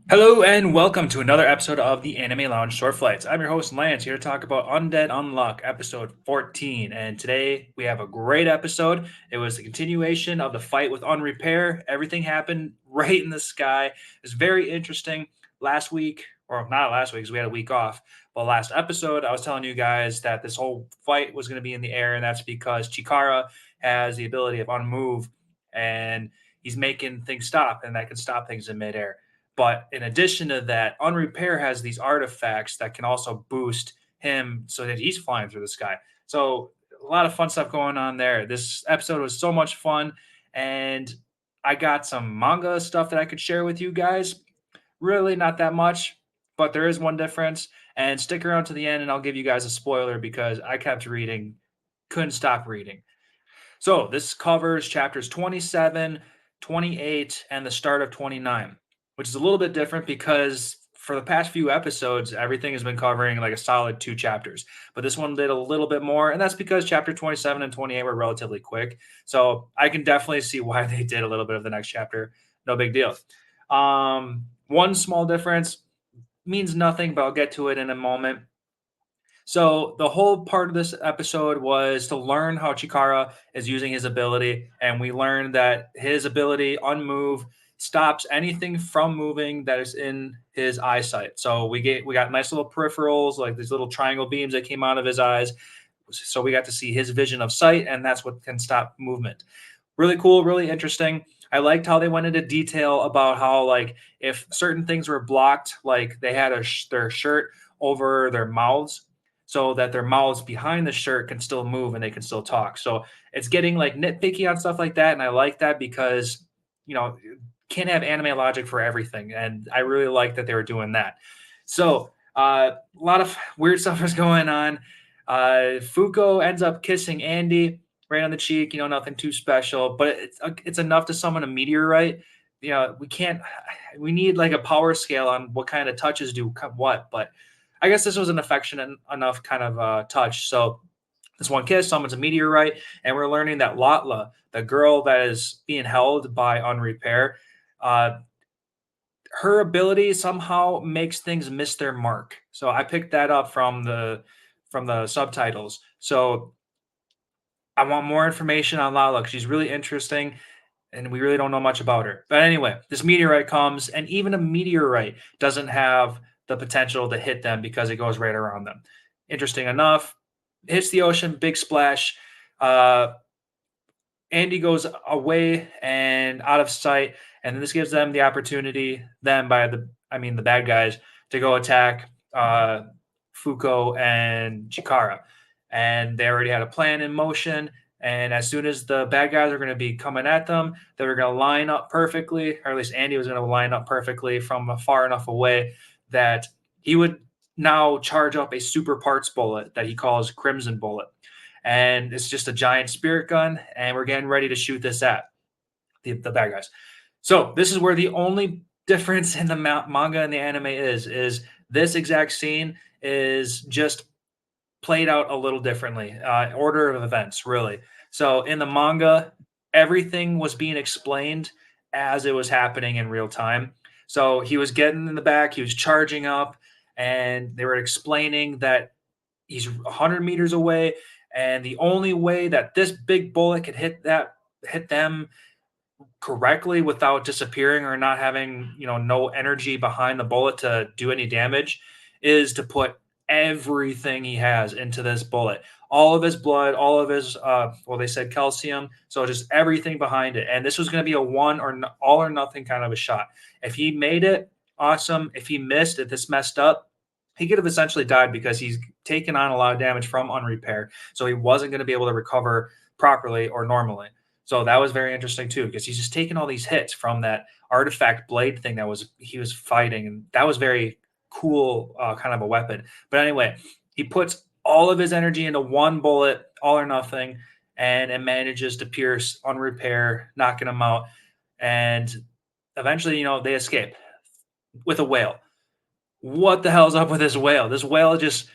Hello and welcome to another episode of the Anime Lounge Short Flights. I'm your host Lance here to talk about Undead Unluck, episode 14. And today we have a great episode. It was the continuation of the fight with Unrepair. Everything happened right in the sky. It's very interesting. Last week, or not last week because we had a week off, but last episode I was telling you guys that this whole fight was going to be in the air, and that's because Chikara has the ability of unmove, and he's making things stop, and that can stop things in midair. But in addition to that, Unrepair has these artifacts that can also boost him so that he's flying through the sky. So a lot of fun stuff going on there. This episode was so much fun, and I got some manga stuff that I could share with you guys. Really, not that much, but there is one difference. And stick around to the end, and I'll give you guys a spoiler because I kept reading, couldn't stop reading. So this covers chapters 27, 28, and the start of 29, which is a little bit different because for the past few episodes, everything has been covering like a solid two chapters. But this one did a little bit more, and that's because chapter 27 and 28 were relatively quick. So I can definitely see why they did a little bit of the next chapter. No big deal. One small difference means nothing, but I'll get to it in a moment. So the whole part of this episode was to learn how Chikara is using his ability, and we learned that his ability unmove stops anything from moving that is in his eyesight. So we got nice little peripherals like these little triangle beams that came out of his eyes. So we got to see his vision of sight, and that's what can stop movement. Really cool, really interesting. I liked how they went into detail about how like if certain things were blocked, like they had their shirt over their mouths so that their mouths behind the shirt can still move and they can still talk. So it's getting like nitpicky on stuff like that, and I like that because you know can't have anime logic for everything, and I really like that they were doing that. So a lot of weird stuff is going on. Fuko ends up kissing Andy right on the cheek. Nothing too special, but it's enough to summon a meteorite. We can't. We need like a power scale on what kind of touches do what, but I guess this was an affectionate enough kind of touch. So this one kiss summons a meteorite, and we're learning that Lotla, the girl that is being held by Unrepair, uh, her ability somehow makes things miss their mark. So I picked that up from the subtitles. So I want more information on Lala because she's really interesting and we really don't know much about her. But anyway, this meteorite comes, and even a meteorite doesn't have the potential to hit them because it goes right around them. Interesting enough, hits the ocean, big splash. Uh, Andy goes away and out of sight, and then this gives them the opportunity, them by the bad guys, to go attack Fuko and Chikara, and they already had a plan in motion. And as soon as the bad guys are going to be coming at them, they were going to line up perfectly, or at least Andy was going to line up perfectly from far enough away that he would now charge up a super parts bullet that he calls Crimson Bullet, and it's just a giant spirit gun, and we're getting ready to shoot this at the bad guys. So this is where the only difference in the manga and the anime is this exact scene is just played out a little differently. Order of events, really. So in the manga, everything was being explained as it was happening in real time. So he was getting in the back, he was charging up, and they were explaining that he's 100 meters away, and the only way that this big bullet could hit them correctly without disappearing or not having no energy behind the bullet to do any damage is to put everything he has into this bullet, all of his blood, all of his well, they said calcium, so just everything behind it. And this was going to be a one or all or nothing kind of a shot. If he made it, awesome. If he missed, if this messed up, he could have essentially died because he's taken on a lot of damage from Unrepair, so he wasn't going to be able to recover properly or normally. So that was very interesting too, because he's just taking all these hits from that artifact blade thing that he was fighting, and that was very cool, kind of a weapon. But anyway, he puts all of his energy into one bullet, all or nothing, and it manages to pierce Unrepair, knocking him out, and eventually, they escape with a whale. What the hell's up with this whale? This whale just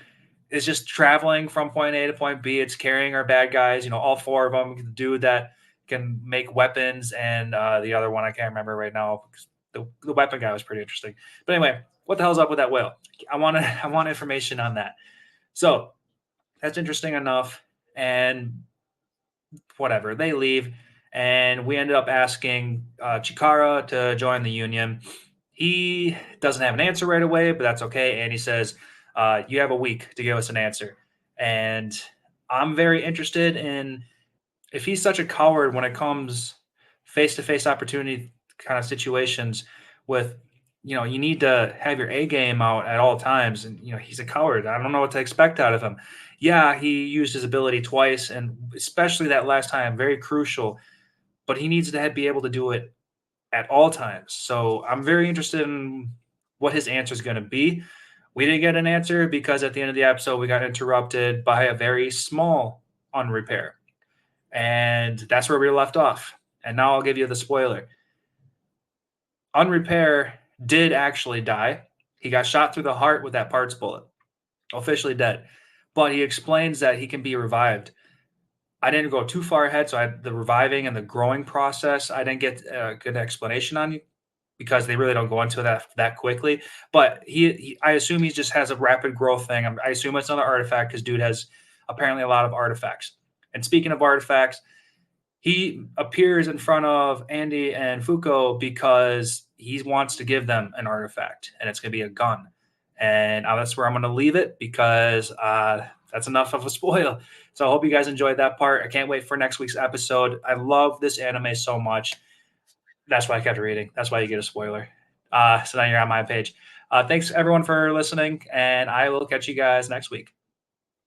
is just traveling from point A to point B. It's carrying our bad guys, all four of them. The dude that can make weapons, and the other one I can't remember right now. The weapon guy was pretty interesting. But anyway, what the hell's up with that whale? I want information on that. So that's interesting enough. And whatever, they leave, and we ended up asking Chikara to join the union. He doesn't have an answer right away, but that's okay. And he says, "You have a week to give us an answer." And I'm very interested in, if he's such a coward when it comes face to face opportunity kind of situations with, you need to have your A game out at all times. And, he's a coward. I don't know what to expect out of him. Yeah, he used his ability twice, and especially that last time, very crucial, but he needs to be able to do it at all times. So I'm very interested in what his answer is going to be. We didn't get an answer because at the end of the episode, we got interrupted by a very small unrepair. And that's where we left off. And now I'll give you the spoiler. Unrepair did actually die. He got shot through the heart with that parts bullet, officially dead. But he explains that he can be revived. I didn't go too far ahead, so the reviving and the growing process, I didn't get a good explanation on, because they really don't go into that quickly. But I assume he just has a rapid growth thing. I assume it's another artifact because dude has apparently a lot of artifacts. And speaking of artifacts, he appears in front of Andy and Fuko because he wants to give them an artifact, and it's going to be a gun. And that's where I'm going to leave it because that's enough of a spoil. So I hope you guys enjoyed that part. I can't wait for next week's episode. I love this anime so much. That's why I kept reading. That's why you get a spoiler. So now you're on my page. Thanks everyone for listening, and I will catch you guys next week.